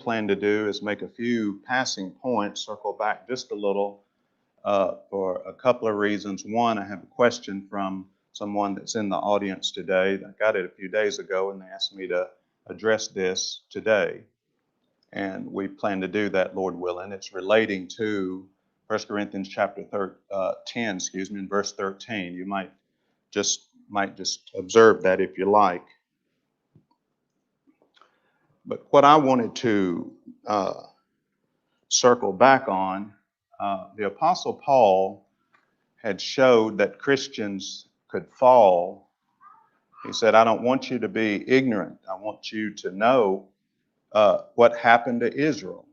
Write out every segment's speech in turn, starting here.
plan to do is make a few passing points, circle back just a little for a couple of reasons. One, I have a question from someone that's in the audience today. I got it a few days ago, and they asked me to address this today. And we plan to do that, Lord willing. It's relating to 1 Corinthians chapter 10, in verse 13. You might just observe that if you like. But what I wanted to circle back on, the Apostle Paul had showed that Christians could fall. He said, I don't want you to be ignorant. I want you to know what happened to Israel.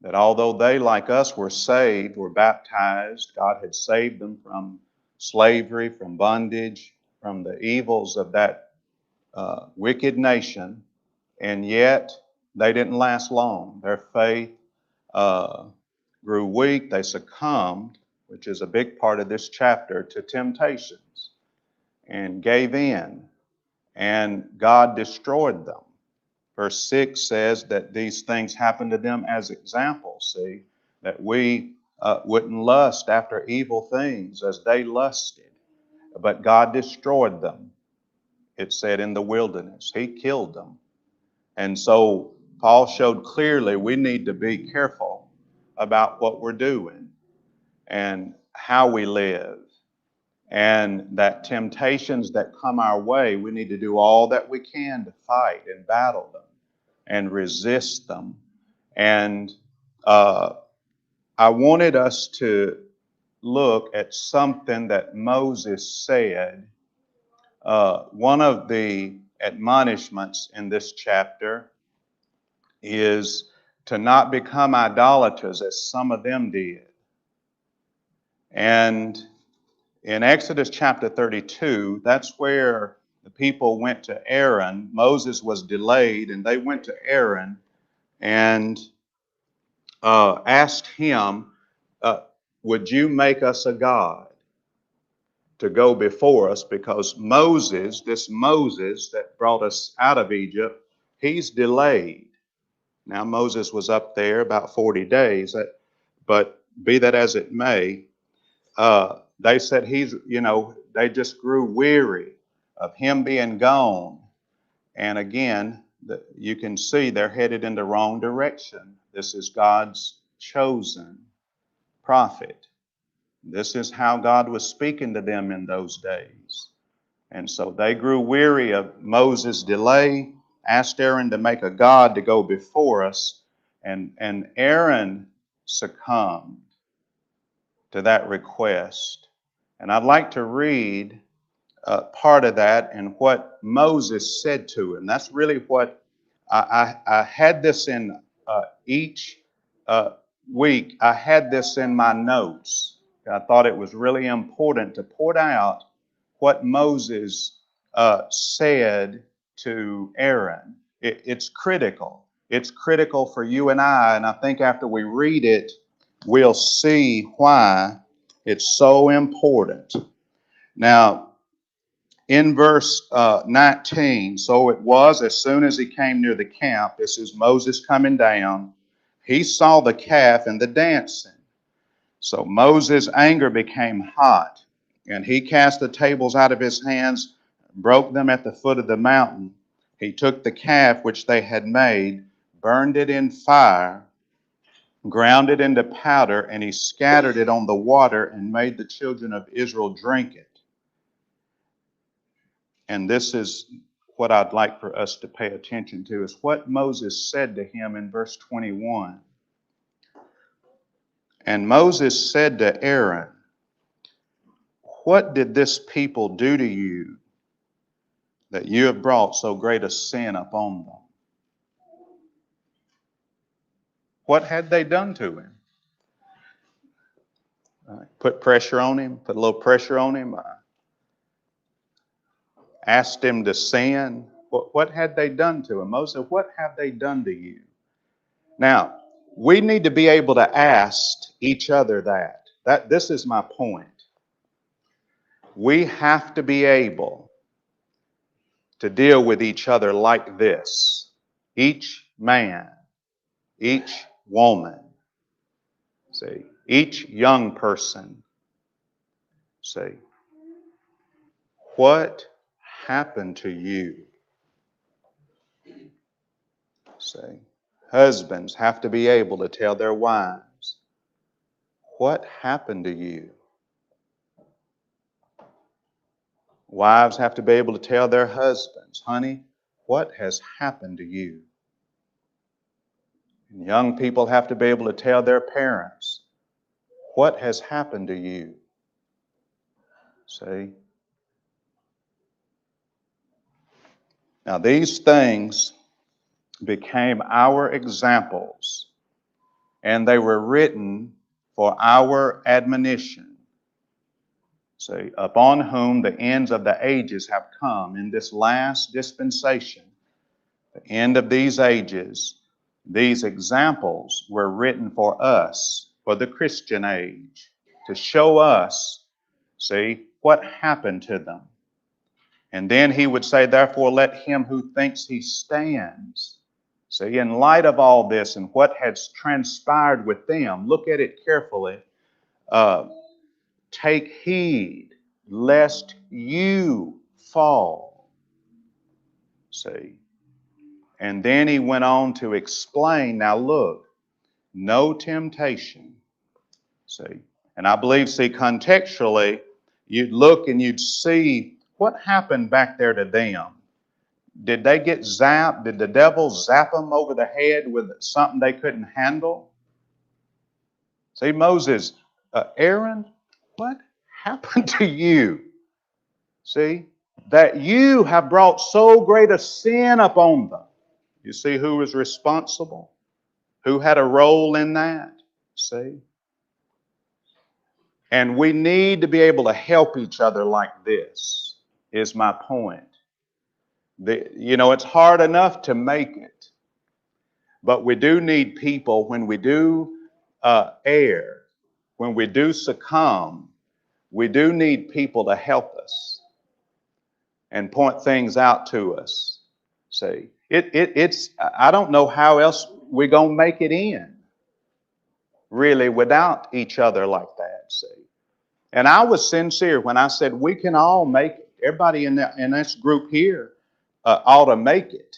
That although they, like us, were saved, were baptized, God had saved them from slavery, from bondage, from the evils of that wicked nation, and yet they didn't last long. Their faith grew weak. They succumbed, which is a big part of this chapter, to temptations and gave in, and God destroyed them. Verse 6 says that these things happened to them as examples, see, that we wouldn't lust after evil things as they lusted, but God destroyed them. It said in the wilderness, He killed them. And so Paul showed clearly we need to be careful about what we're doing and how we live, and that temptations that come our way, we need to do all that we can to fight and battle them and resist them. And I wanted us to look at something that Moses said. One of the admonishments in this chapter is to not become idolaters as some of them did. And in Exodus chapter 32, that's where the people went to Aaron. Moses was delayed, and they went to Aaron and asked him, would you make us a god to go before us? Because Moses, this Moses that brought us out of Egypt, he's delayed. Now, Moses was up there about 40 days, but be that as it may, they said they just grew weary of him being gone. And again, you can see they're headed in the wrong direction. This is God's chosen prophet. This is how God was speaking to them in those days. And so they grew weary of Moses' delay, asked Aaron to make a god to go before us, and Aaron succumbed to that request. And I'd like to read part of that and what Moses said to him. That's really what I had this in each week. I had this in my notes. I thought it was really important to point out what Moses said to Aaron. It's critical. It's critical for you and I think after we read it, we'll see why it's so important. Now, in verse 19, so it was as soon as he came near the camp, this is Moses coming down, he saw the calf and the dancing. So Moses' anger became hot, and he cast the tables out of his hands, broke them at the foot of the mountain. He took the calf which they had made, burned it in fire, ground it into powder, and he scattered it on the water and made the children of Israel drink it. And this is what I'd like for us to pay attention to, is what Moses said to him in verse 21. And Moses said to Aaron, what did this people do to you that you have brought so great a sin upon them? What had they done to him? Put pressure on him, put a little pressure on him, asked him to sin. What had they done to him? Moses said, what have they done to you? Now, we need to be able to ask each other that. This is my point. We have to be able to deal with each other like this. Each man each woman, see, each young person, see, what happened to you? See, husbands have to be able to tell their wives, what happened to you? Wives have to be able to tell their husbands, honey, what has happened to you? And young people have to be able to tell their parents, what has happened to you? See? Now these things became our examples, and they were written for our admonition. See, upon whom the ends of the ages have come in this last dispensation, the end of these ages, these examples were written for us, for the Christian age, to show us, see, what happened to them. And then he would say, therefore, let him who thinks he stands. See, in light of all this and what has transpired with them, look at it carefully. Take heed lest you fall. See. And then he went on to explain, now look, no temptation. See. And I believe, see, contextually, you'd look and you'd see what happened back there to them. Did they get zapped? Did the devil zap them over the head with something they couldn't handle? See, Moses, Aaron, what happened to you? See, that you have brought so great a sin upon them. You see who was responsible? Who had a role in that? See? And we need to be able to help each other like this, is my point. It's hard enough to make it, but we do need people when we do err, when we do succumb, we do need people to help us and point things out to us. See, it's I don't know how else we're going to make it in, really, without each other like that, see. And I was sincere when I said we can all make it. Everybody in this group here ought to make it.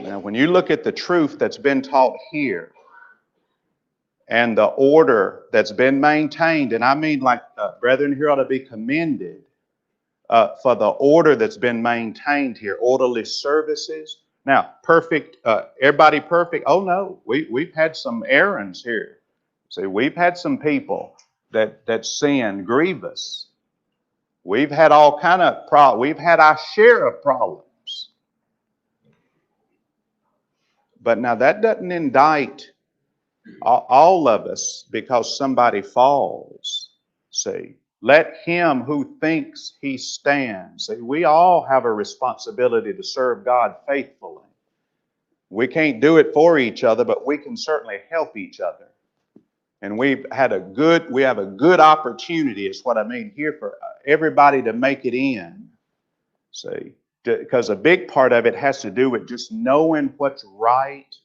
Now, when you look at the truth that's been taught here and the order that's been maintained, and I mean like brethren here ought to be commended for the order that's been maintained here, orderly services. Now, perfect, everybody perfect? Oh no, we've had some errands here. See, we've had some people that sin grievous. We've had all kind of problems. We've had our share of problems. But now that doesn't indict all of us because somebody falls. See, let him who thinks he stands. See, we all have a responsibility to serve God faithfully. We can't do it for each other, but we can certainly help each other. And we have a good opportunity, is what I mean here, for everybody to make it in. See, because a big part of it has to do with just knowing what's right,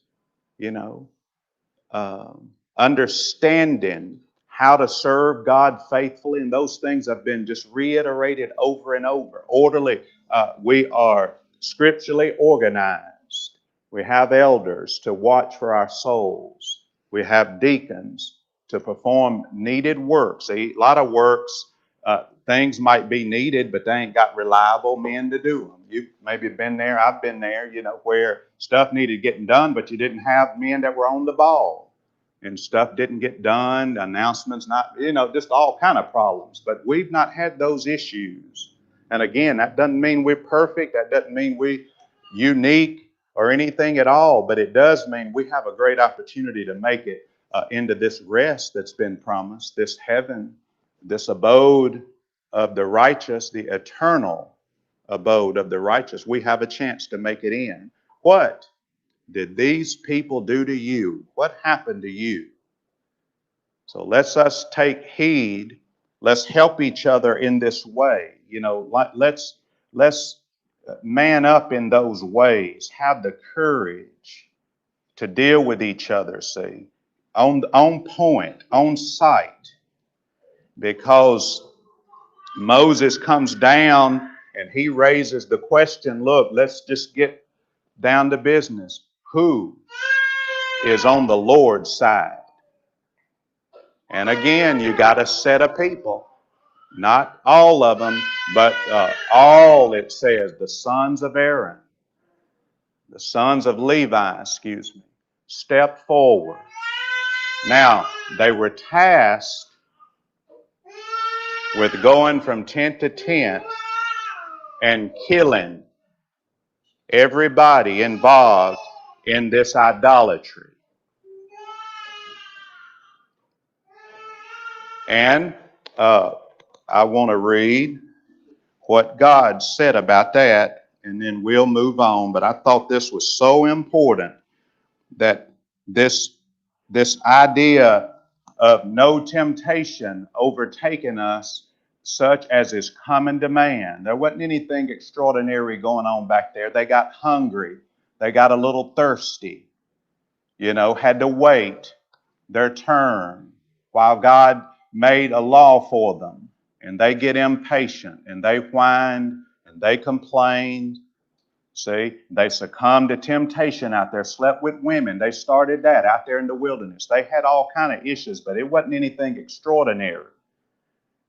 understanding how to serve God faithfully, and those things have been just reiterated over and over. Orderly, we are scripturally organized. We have elders to watch for our souls. We have deacons to perform needed work. See, a lot of works, things might be needed, but they ain't got reliable men to do them. You've maybe been there, I've been there, where stuff needed getting done, but you didn't have men that were on the ball. And stuff didn't get done, announcements not, just all kind of problems. But we've not had those issues. And again, that doesn't mean we're perfect. That doesn't mean we're unique or anything at all. But it does mean we have a great opportunity to make it into this rest that's been promised, this heaven, this abode of the righteous, the eternal abode of the righteous. We have a chance to make it in. What did these people do to you? What happened to you? So let's us take heed. Let's help each other in this way. Let's man up in those ways. Have the courage to deal with each other, see, on point, on site, because Moses comes down and he raises the question, look, let's just get down to business. Who is on the Lord's side? And again, you got a set of people, not all of them, but all, it says, the sons of Aaron, the sons of Levi, step forward. Now, they were tasked with going from tent to tent and killing everybody involved in this idolatry. And I want to read what God said about that, and then we'll move on. But I thought this was so important, that this idea of no temptation overtaking us such as is common to man. There wasn't anything extraordinary going on back there. They got hungry. They got a little thirsty, had to wait their turn while God made a law for them. And they get impatient and they whine and they complain. See, they succumbed to temptation out there, slept with women. They started that out there in the wilderness. They had all kind of issues, but it wasn't anything extraordinary.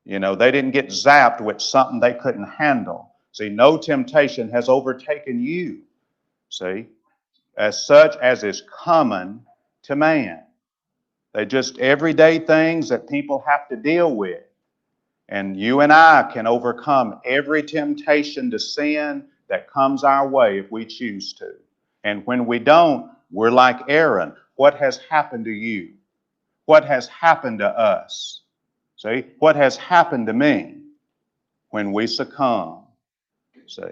They didn't get zapped with something they couldn't handle. See, no temptation has overtaken you, see, as such as is common to man. They're just everyday things that people have to deal with. And you and I can overcome every temptation to sin that comes our way if we choose to. And when we don't, we're like Aaron. What has happened to you? What has happened to us? See, what has happened to me when we succumb? See,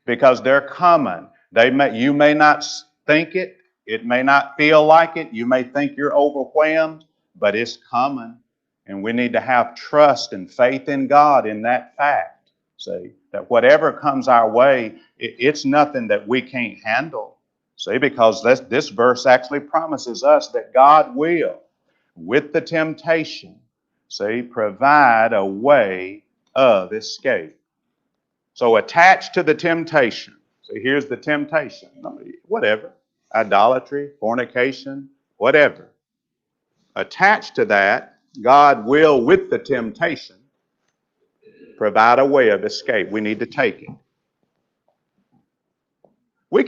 because they're common. You may not think it. It may not feel like it. You may think you're overwhelmed, but it's common. And we need to have trust and faith in God in that fact. See, that whatever comes our way, it's nothing that we can't handle. See, because this verse actually promises us that God will, with the temptation, see, provide a way of escape. So attached to the temptation, see, here's the temptation, whatever, idolatry, fornication, whatever. Attached to that, God will, with the temptation, provide a way of escape. We need to take it. You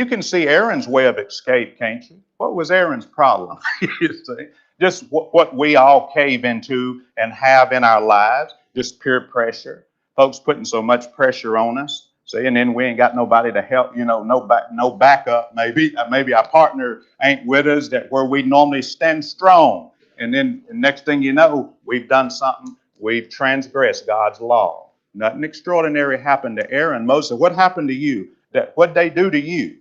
can see Aaron's way of escape, can't you? What was Aaron's problem? You see, just what we all cave into and have in our lives, just peer pressure. Folks putting so much pressure on us. See, and then we ain't got nobody to help, no backup. Maybe our partner ain't with us where we normally stand strong. And then the next thing you know, we've done something. We've transgressed God's law. Nothing extraordinary happened to Aaron. Moses, what happened to you? What'd they do to you?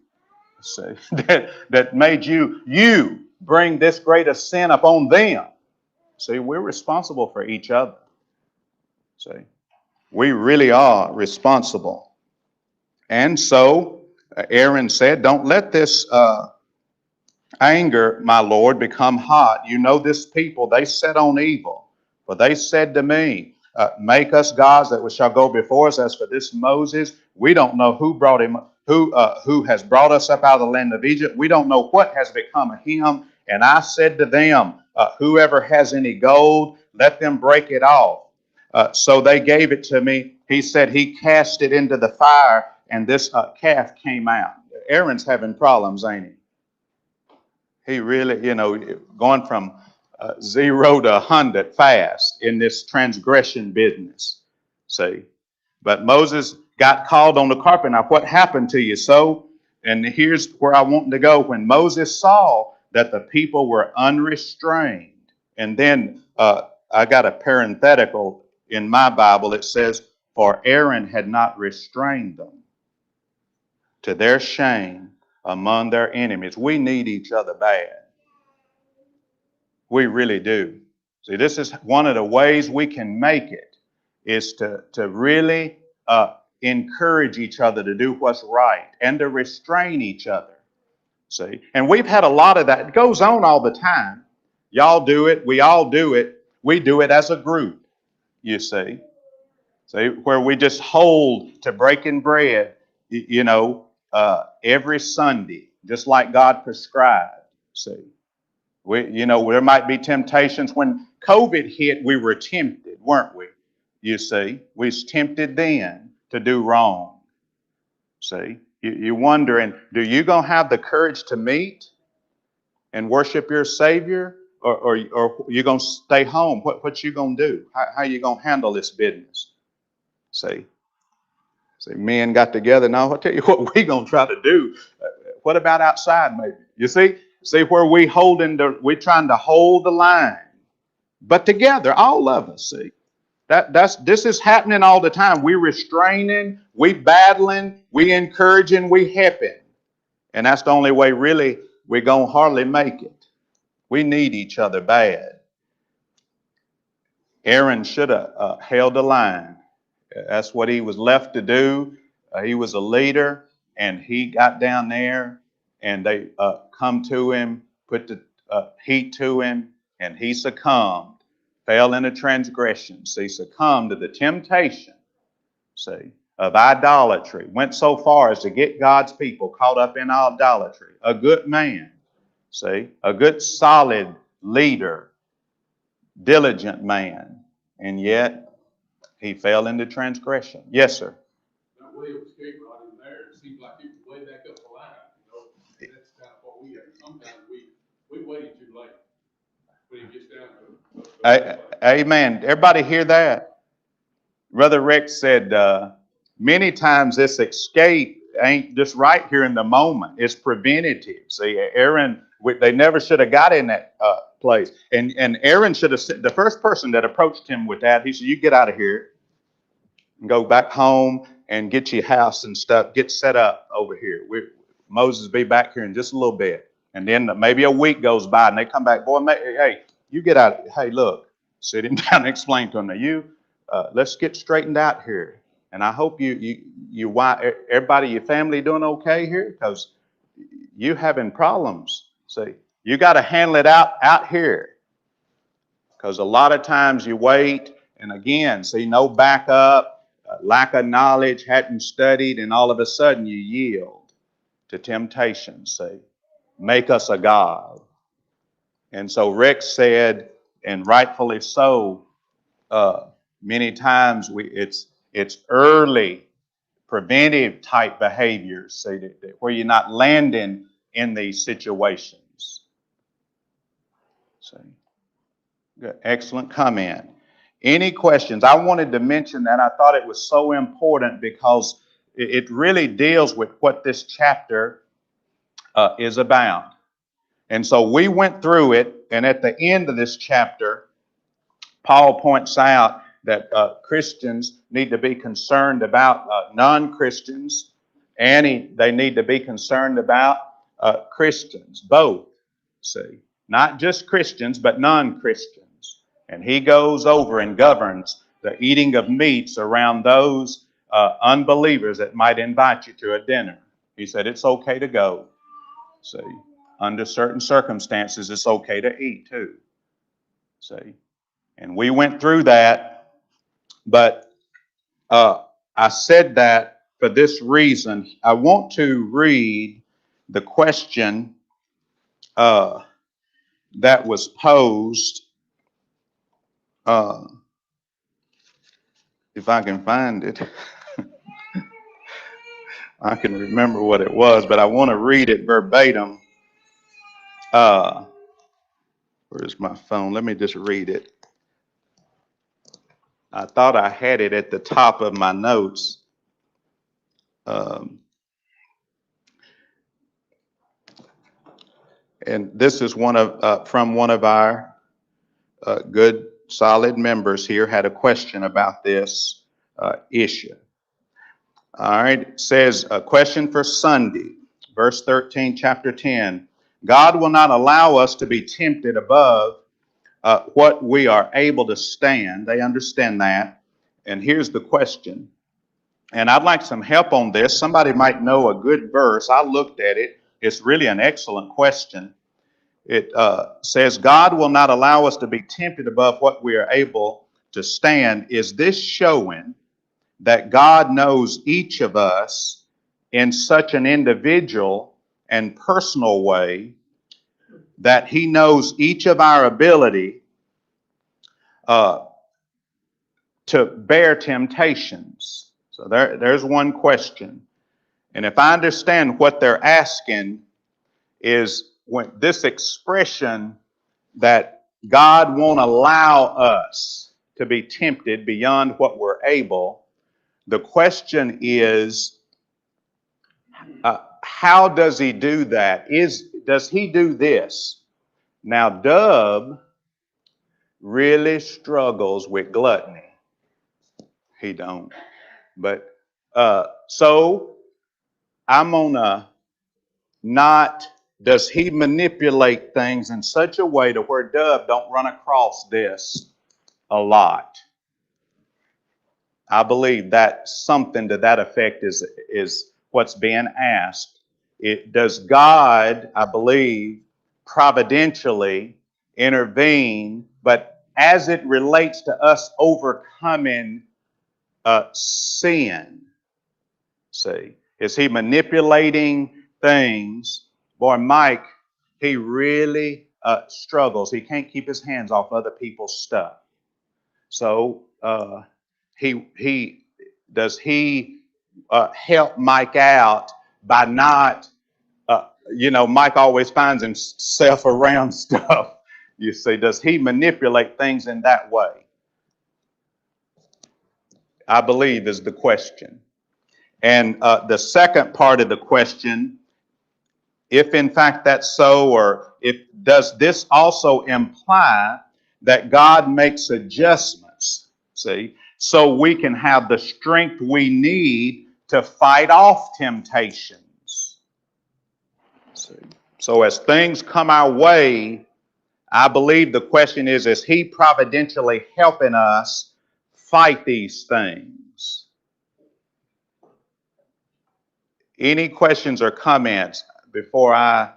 See, that made you bring this greater sin upon them. See, we're responsible for each other. See, we really are responsible. And so Aaron said, don't let this anger, my Lord, become hot. This people, they set on evil. For they said to me, make us gods that shall go before us. As for this Moses, we don't know who brought him, who has brought us up out of the land of Egypt. We don't know what has become of him. And I said to them, whoever has any gold, let them break it off. So they gave it to me. He said he cast it into the fire, and this calf came out. Aaron's having problems, ain't he? He really, going from 0 to 100 fast in this transgression business. See? But Moses got called on the carpet. Now, what happened to you? And here's where I want to go. When Moses saw that the people were unrestrained, and then I got a parenthetical in my Bible. It says, for Aaron had not restrained them to their shame among their enemies. We need each other bad. We really do. See, this is one of the ways we can make it, is to really encourage each other to do what's right and to restrain each other. See? And we've had a lot of that. It goes on all the time. Y'all do it. We all do it. We do it as a group, you see. See, where we just hold to breaking bread, every Sunday, just like God prescribed. See, there might be temptations. When COVID hit, we were tempted, weren't we? You see, we was tempted then to do wrong. See, you're wondering, do you gonna have the courage to meet and worship your Savior, or you gonna stay home? What you gonna do? How you gonna handle this business? See, men got together. Now I'll tell you what we gonna try to do. What about outside, maybe? You see where we trying to hold the line, but together, all of us. See, this is happening all the time. We restraining, we battling, we encouraging, we helping, and that's the only way really we're gonna hardly make it. We need each other bad. Aaron should have held the line. That's what he was left to do. He was a leader, and he got down there, and they come to him, put the heat to him, and he succumbed, fell into transgression. See, succumbed to the temptation, see, of idolatry. Went so far as to get God's people caught up in idolatry. A good man, see, a good solid leader, diligent man, and yet he fell into transgression. Yes, sir. That way of escape right in there. It seems like it was way back up the line. That's kind of what we have. Sometimes we waited too late when it gets down to it. Amen. Everybody hear that? Brother Rex said many times this escape ain't just right here in the moment. It's preventative. See, Aaron, they never should have got in that place. And Aaron should have said, the first person that approached him with that, he said, you get out of here and go back home and get your house and stuff, get set up over here. Moses will be back here in just a little bit. And then maybe a week goes by and they come back, boy, hey, you get out. Hey, look, sit him down and explain to him. Now let's get straightened out here. And I hope everybody, your family doing okay here? Because you having problems. See, you got to handle it out here. Because a lot of times you wait, and again, see, no backup, lack of knowledge, hadn't studied, and all of a sudden you yield to temptation. See, make us a god. And so Rex said, and rightfully so, many times it's early preventive type behaviors, see, where you're not landing in these situations. See, good, excellent comment. Any questions? I wanted to mention that. I thought it was so important because it really deals with what this chapter is about. And so we went through it, and at the end of this chapter, Paul points out that Christians need to be concerned about non-Christians, and they need to be concerned about Christians, both, see. Not just Christians, but non-Christians. And he goes over and governs the eating of meats around those unbelievers that might invite you to a dinner. He said it's okay to go, see. Under certain circumstances, it's okay to eat too, see. And we went through that, but I said that for this reason. I want to read the question that was posed. If I can find it, I can remember what it was, but I want to read it verbatim. Where's my phone? Let me just read it. I thought I had it at the top of my notes. And this is from one of our good, solid members here had a question about this issue. All right, it says a question for Sunday, verse 13, chapter 10. God will not allow us to be tempted above what we are able to stand. They understand that. And here's the question. And I'd like some help on this. Somebody might know a good verse. I looked at it. it's really an excellent question. It says, God will not allow us to be tempted above what we are able to stand. Is this showing that God knows each of us in such an individual and personal way that he knows each of our ability to bear temptations? So there's one question. And if I understand what they're asking is when this expression that God won't allow us to be tempted beyond what we're able, the question is, how does he do that? Does he do this? Now, Dub really struggles with gluttony. He don't. But so I'm gonna not, does he manipulate things in such a way to where Dub don't run across this a lot? I believe that something to that effect is what's being asked. Does God, I believe, providentially intervene, but as it relates to us overcoming sin, see, is he manipulating things? Boy, Mike, he really struggles. He can't keep his hands off other people's stuff. So he does he help Mike out by not, Mike always finds himself around stuff. You see, does he manipulate things in that way? I believe is the question. And the second part of the question, if in fact that's so, or does this also imply that God makes adjustments, see, so we can have the strength we need to fight off temptations? See? So as things come our way, I believe the question is he providentially helping us fight these things? Any questions or comments before I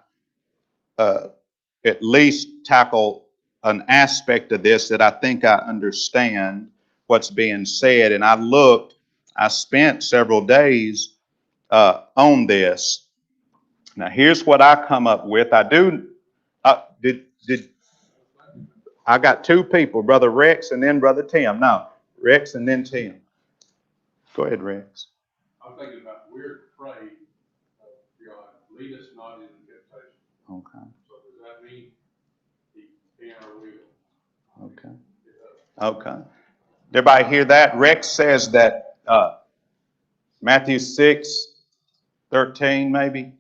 at least tackle an aspect of this that I think I understand what's being said? And I spent several days on this. Now, here's what I come up with. I got two people, Brother Rex and then Brother Tim. No, Rex and then Tim. Go ahead, Rex. I'm thinking about we're to pray, God, lead us not into temptation. Okay. So does that mean he can or will? Okay. Okay. Everybody hear that? Rex says that Matthew 6:13 maybe,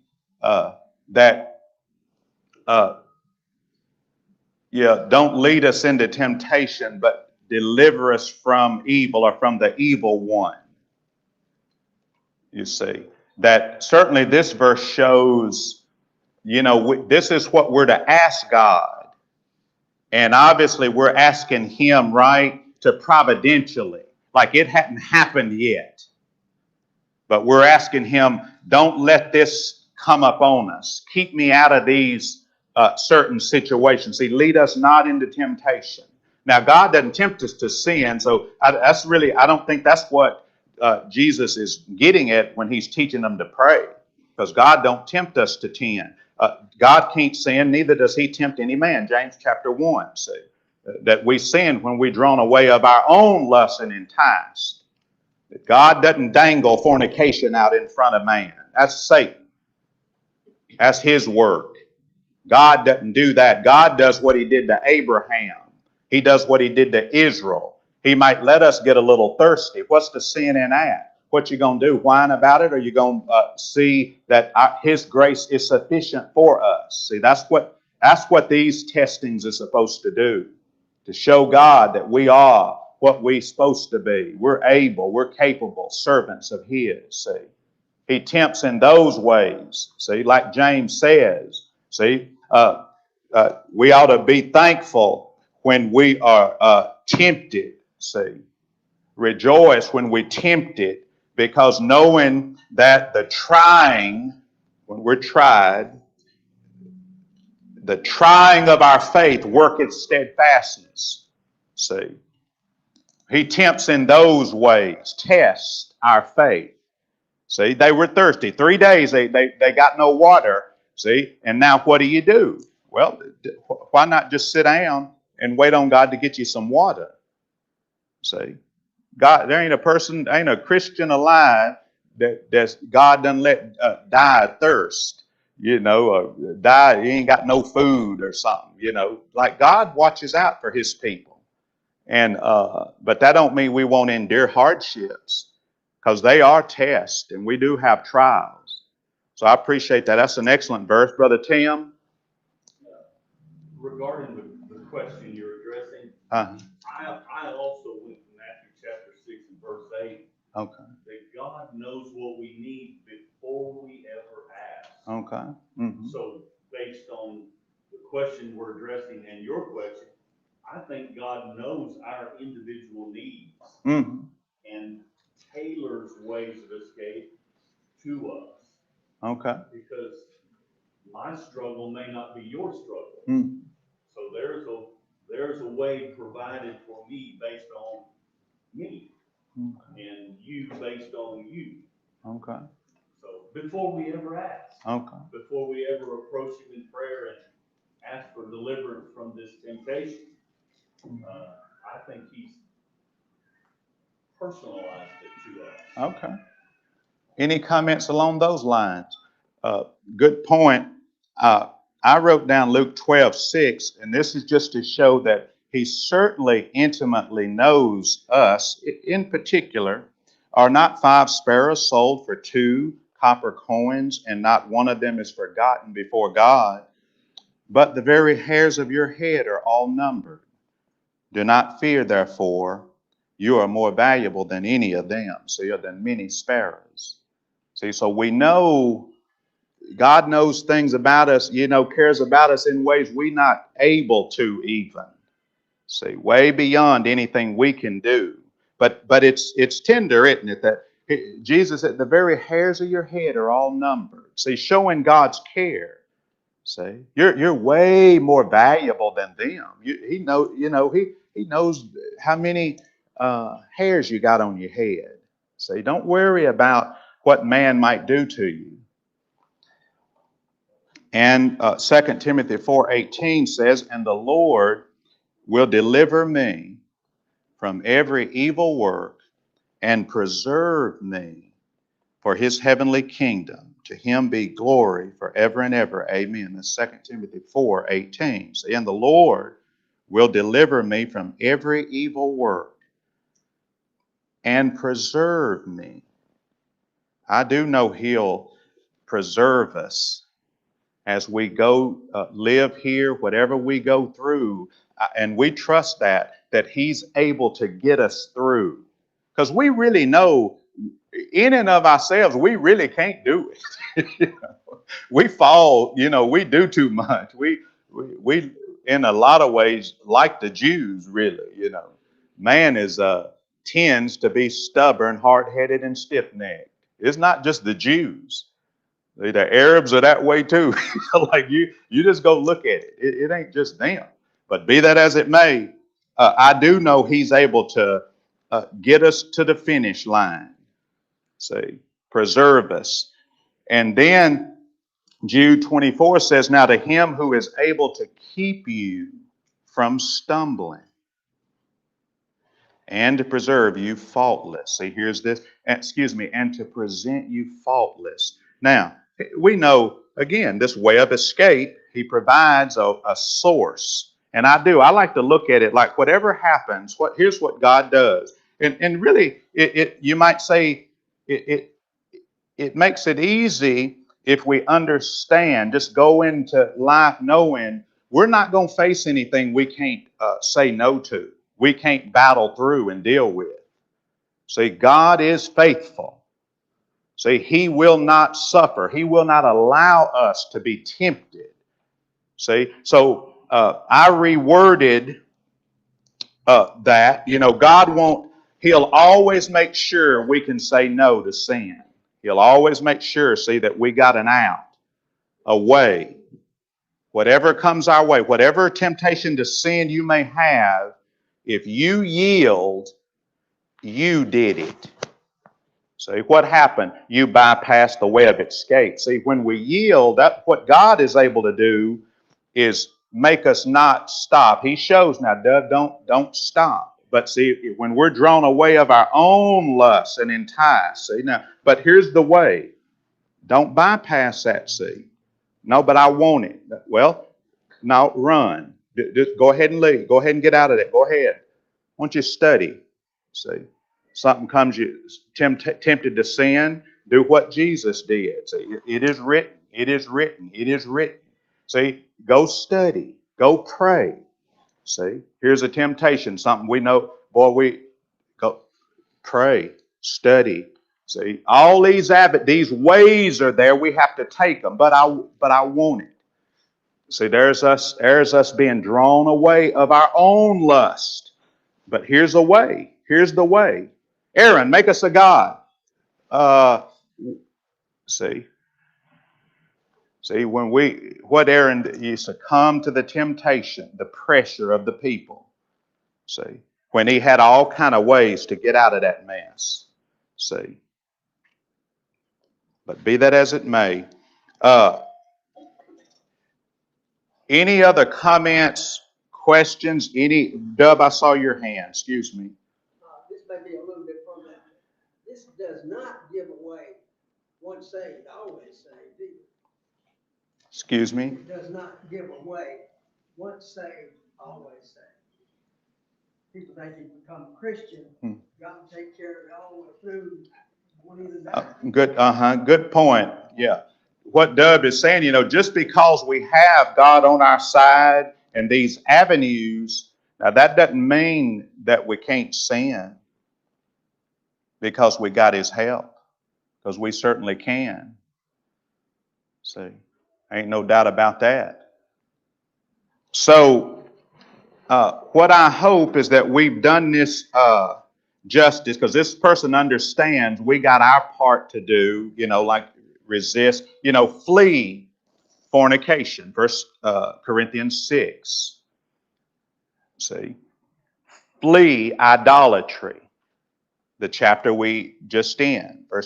don't lead us into temptation, but deliver us from evil or from the evil one. You see, that certainly this verse shows, this is what we're to ask God. And obviously we're asking him, right, to providentially, like it hadn't happened yet. But we're asking him, don't let this come up on us. Keep me out of these certain situations. See, lead us not into temptation. Now, God doesn't tempt us to sin, so I don't think that's what Jesus is getting at when he's teaching them to pray, because God don't tempt us to sin. God can't sin, neither does he tempt any man. James chapter 1, see, that we sin when we're drawn away of our own lust and enticed. God doesn't dangle fornication out in front of man. That's Satan. That's his work. God doesn't do that. God does what he did to Abraham. He does what he did to Israel. He might let us get a little thirsty. What's the sin in that? What you going to do? Whine about it? Or you going to see that his grace is sufficient for us? See, that's what these testings are supposed to do. To show God that we are what we're supposed to be. We're able, we're capable servants of his, see. He tempts in those ways, see, like James says, see. We ought to be thankful when we are tempted, see. Rejoice when we're tempted, because knowing that the trying, when we're tried, the trying of our faith worketh steadfastness. See, he tempts in those ways, tests our faith. See, they were thirsty. 3 days they got no water. See, and now what do? Well, why not just sit down and wait on God to get you some water? See, God, there ain't a Christian alive that's God doesn't let die of thirst. Die, he ain't got no food or something. Like God watches out for his people. And but that don't mean we won't endure hardships, because they are tests and we do have trials. So I appreciate that. That's an excellent verse, Brother Tim. Regarding the question you're addressing, I also went to Matthew chapter 6 and verse 8. Okay. That God knows what we need before we ever ask. Okay. Mm-hmm. So based on the question we're addressing and your question, I think God knows our individual needs and tailors ways of escape to us. Okay. Because my struggle may not be your struggle. So there's a way provided for me based on me, and you based on you. Okay. So before we ever ask, before we ever approach him in prayer and ask for deliverance from this temptation, I think he's personalized it to us. Okay. Any comments along those lines? Good point. I wrote down Luke 12:6, and this is just to show that he certainly intimately knows us. In particular, are not 5 sparrows sold for 2 copper coins, and not one of them is forgotten before God? But the very hairs of your head are all numbered. Do not fear, therefore, you are more valuable than any of them. So you're than many sparrows. See, so we know God knows things about us, cares about us in ways we're not able to even. See, way beyond anything we can do. But it's tender, isn't it? That Jesus said the very hairs of your head are all numbered. See, showing God's care. See, you're way more valuable than them. He knows how many hairs you got on your head. See, don't worry about what man might do to you. And 2 Timothy 4:18 says, and the Lord will deliver me from every evil work and preserve me for his heavenly kingdom. To him be glory forever and ever. Amen. That's 2 Timothy 4:18. So, and the Lord will deliver me from every evil work and preserve me. I do know he'll preserve us as we go live here, whatever we go through, and we trust that he's able to get us through. Because we really know, in and of ourselves, we really can't do it. We fall, we do too much. We in a lot of ways, like the Jews, really, man tends to be stubborn, hard-headed, and stiff-necked. It's not just the Jews. The Arabs are that way too. Like you just go look at it. It ain't just them. But be that as it may, I do know he's able to get us to the finish line. See, preserve us. And then Jude 24 says, now to him who is able to keep you from stumbling and to preserve you faultless. See, here's this, and to present you faultless. Now, we know, again, this way of escape, he provides a source. And I like to look at it like whatever happens, here's what God does. And really, you might say, it makes it easy if we understand, just go into life knowing we're not going to face anything we can't say no to. We can't battle through and deal with. See, God is faithful. See, he will not suffer. He will not allow us to be tempted. See, so I reworded that. God he'll always make sure we can say no to sin. He'll always make sure, that we got an out. a way. Whatever comes our way, whatever temptation to sin you may have, if you yield, you did it. See, what happened? You bypassed the way of escape. See, when we yield, that what God is able to do is make us not stop. He shows now, Dove, don't stop. But see, when we're drawn away of our own lusts and enticed, see now, but here's the way. Don't bypass that, see. No, but I want it. Well, no, run. Just go ahead and leave. Go ahead and get out of it. Go ahead. Why don't you study? See, something comes you tempted to sin, do what Jesus did. See, it is written. It is written. It is written. See, go study. Go pray. See, here's a temptation. Something we know. Boy, we go pray, study. See, all these ways are there. We have to take them. But I want it. See, there's us being drawn away of our own lust. But here's a way. Here's the way. Aaron, make us a god. See, what Aaron, you succumb to the temptation, the pressure of the people. See, when he had all kind of ways to get out of that mess. See, but be that as it may, any other comments, questions? Dub, I saw your hand. Excuse me. This may be a little bit from that. This does not give away once saved, always saved either. Excuse me? It does not give away once saved, always saved. People think you become a Christian, God will take care of it all the way through. Won't even die. Good point. Yeah. What Dub is saying, just because we have God on our side and these avenues, now that doesn't mean that we can't sin because we got His help, because we certainly can. See, ain't no doubt about that. So, what I hope is that we've done this justice, because this person understands we got our part to do, like resist, flee fornication, 1 Corinthians 6. See, flee idolatry, the chapter we just in, 1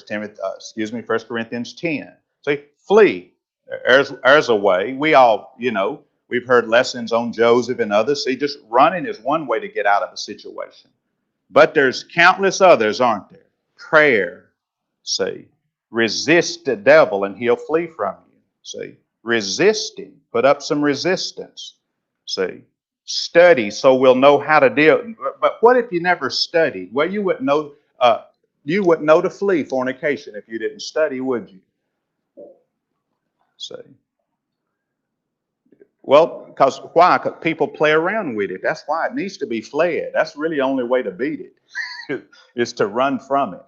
Corinthians 10. See, flee. There's a way. We all, we've heard lessons on Joseph and others. See, just running is one way to get out of a situation. But there's countless others, aren't there? Prayer, see. Resist the devil and he'll flee from you, see. Resist him. Put up some resistance, see. Study so we'll know how to deal. But what if you never studied? Well, you wouldn't know to flee fornication if you didn't study, would you? See. Well, why? Because people play around with it. That's why it needs to be fled. That's really the only way to beat it, is to run from it.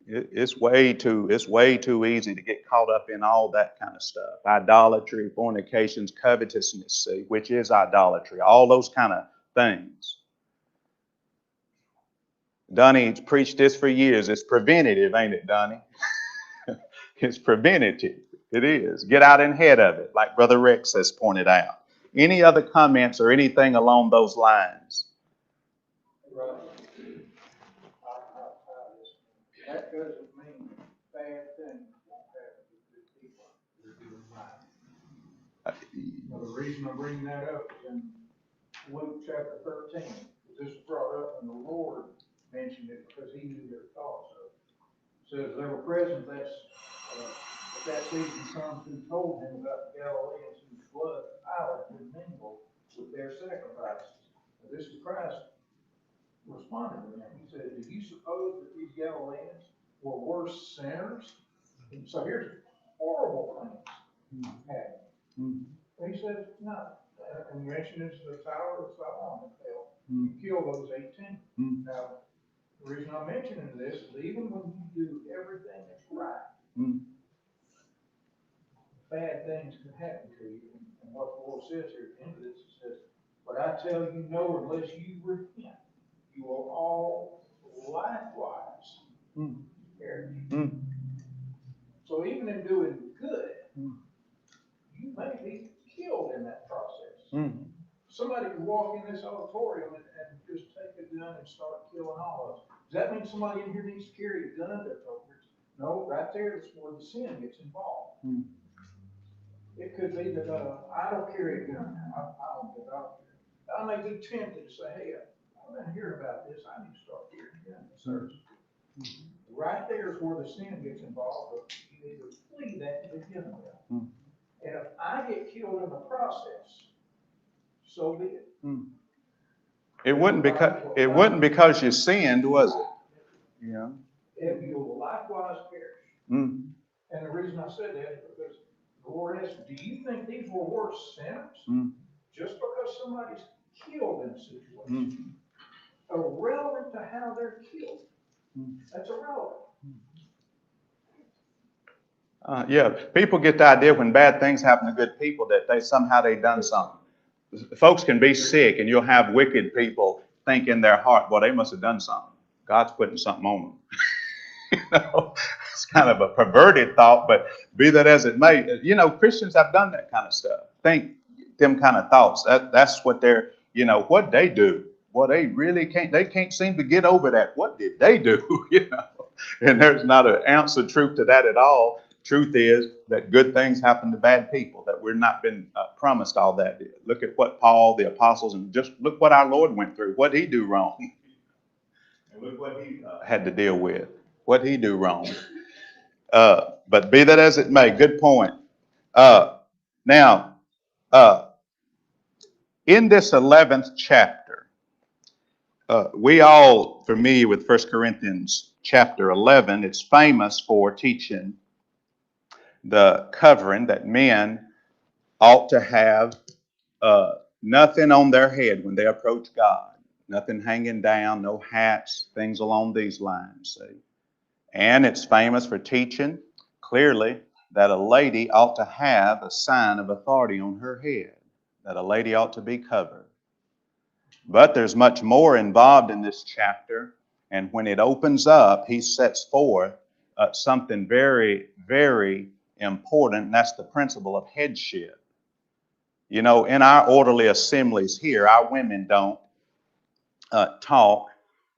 It's way too easy to get caught up in all that kind of stuff. Idolatry, fornications, covetousness, see, which is idolatry. All those kind of things. Donnie's preached this for years. It's preventative, ain't it, Donnie? It's preventative. It is. Get out ahead of it, like Brother Rex has pointed out. Any other comments or anything along those lines? Right. That doesn't mean bad things won't happen to good people who are doing right. Now, the reason I bring that up is in Luke chapter 13. This was brought up and the Lord mentioned it because he knew their thoughts of it. It says there were present at that season some who told him about the Galileans whose blood Pilate would mingle with their sacrifices. Now, this is Christ responded to them. He said, do you suppose that these Galileans were worse sinners? And so here's horrible things happening. And he said, no. And you mentioned it's the Tower of Siloam. You kill those 18. Now, the reason I'm mentioning this is even when you do everything that's right, bad things can happen to you. And what the Lord says here at the end of this, it says, but I tell you, no, unless you repent, you will all likewise perish. So even in doing good, you may be killed in that process. Mm. Somebody could walk in this auditorium and just take a gun and start killing all of us. Does that mean somebody in here needs to carry a gun? No, right there is where the sin gets involved. Mm. It could be that I don't carry a gun. I don't care. I may be tempted to say, hey, I've been hearing about this. I need to start carrying a gun in service. Right there is where the sin gets involved. But you need to flee that to begin with. Mm. And if I get killed in the process, so be it. Mm. It wouldn't because you sinned, was it? Yeah. And you will likewise perish. Mm. And the reason I said that is because the Lord asked, do you think these were worse sinners? Mm. Just because somebody's killed in a situation. Mm. Irrelevant to how they're killed. That's irrelevant. Yeah, people get the idea when bad things happen to good people that they've done something. Folks can be sick, and you'll have wicked people think in their heart, well, they must have done something. God's putting something on them. It's kind of a perverted thought, but be that as it may, Christians have done that kind of stuff. Think them kind of thoughts. That's what they're, what they do. Well, they can't seem to get over that. What did they do? And there's not an ounce of truth to that at all. Truth is that good things happen to bad people, that we're not been promised all that. Look at what Paul, the apostles, and just look what our Lord went through. What he do wrong? And look what he had to deal with. What he do wrong? But be that as it may, good point. Now, in this 11th chapter, we all familiar with 1 Corinthians chapter 11. It's famous for teaching the covering that men ought to have nothing on their head when they approach God. Nothing hanging down, no hats, things along these lines. See? And it's famous for teaching clearly that a lady ought to have a sign of authority on her head, that a lady ought to be covered. But there's much more involved in this chapter, and when it opens up, he sets forth something very, very important, and that's the principle of headship. In our orderly assemblies here, our women don't talk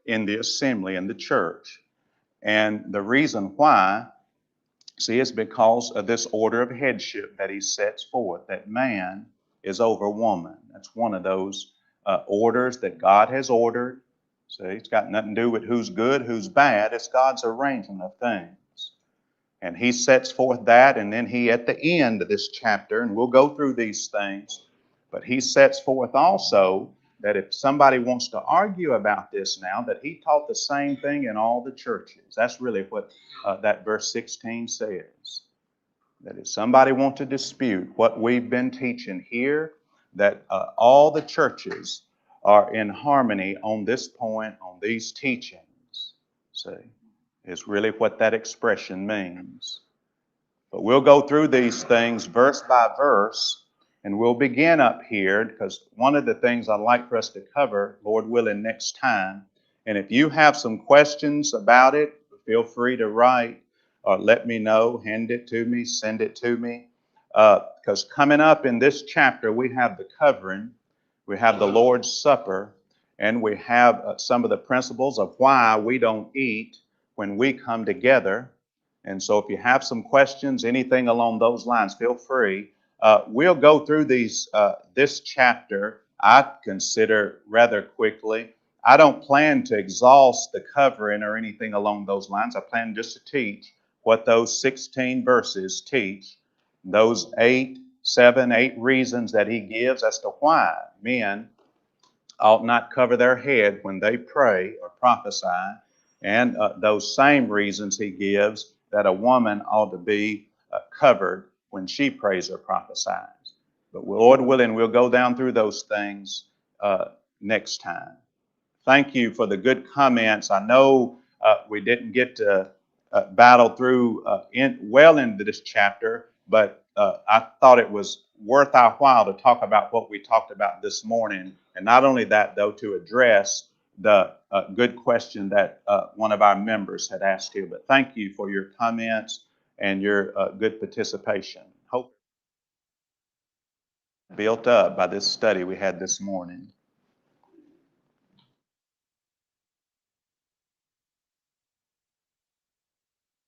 in the assembly, in the church. And the reason why, see, is because of this order of headship that he sets forth, that man is over woman. That's one of those orders that God has ordered. See, it's got nothing to do with who's good, who's bad. It's God's arrangement of things. And he sets forth that, and then he, at the end of this chapter, and we'll go through these things, but he sets forth also that if somebody wants to argue about this now, that he taught the same thing in all the churches. That's really what that verse 16 says. That if somebody wants to dispute what we've been teaching here, that all the churches are in harmony on this point, on these teachings. See, is really what that expression means. But we'll go through these things verse by verse, and we'll begin up here, because one of the things I'd like for us to cover, Lord willing, next time. And if you have some questions about it, feel free to write or let me know, hand it to me, send it to me. Because coming up in this chapter, we have the covering, we have the Lord's Supper, and we have some of the principles of why we don't eat when we come together. And so if you have some questions, anything along those lines, feel free. We'll go through this chapter, I consider, rather quickly. I don't plan to exhaust the covering or anything along those lines. I plan just to teach what those 16 verses teach, those 8 reasons that he gives as to why men ought not cover their head when they pray or prophesy, and those same reasons he gives that a woman ought to be covered when she prays or prophesies. But Lord willing, we'll go down through those things next time. Thank you for the good comments. I know we didn't get to battle through into this chapter, but I thought it was worth our while to talk about what we talked about this morning. And not only that, though, to address the good question that one of our members had asked here. But thank you for your comments and your good participation. Hope built up by this study we had this morning.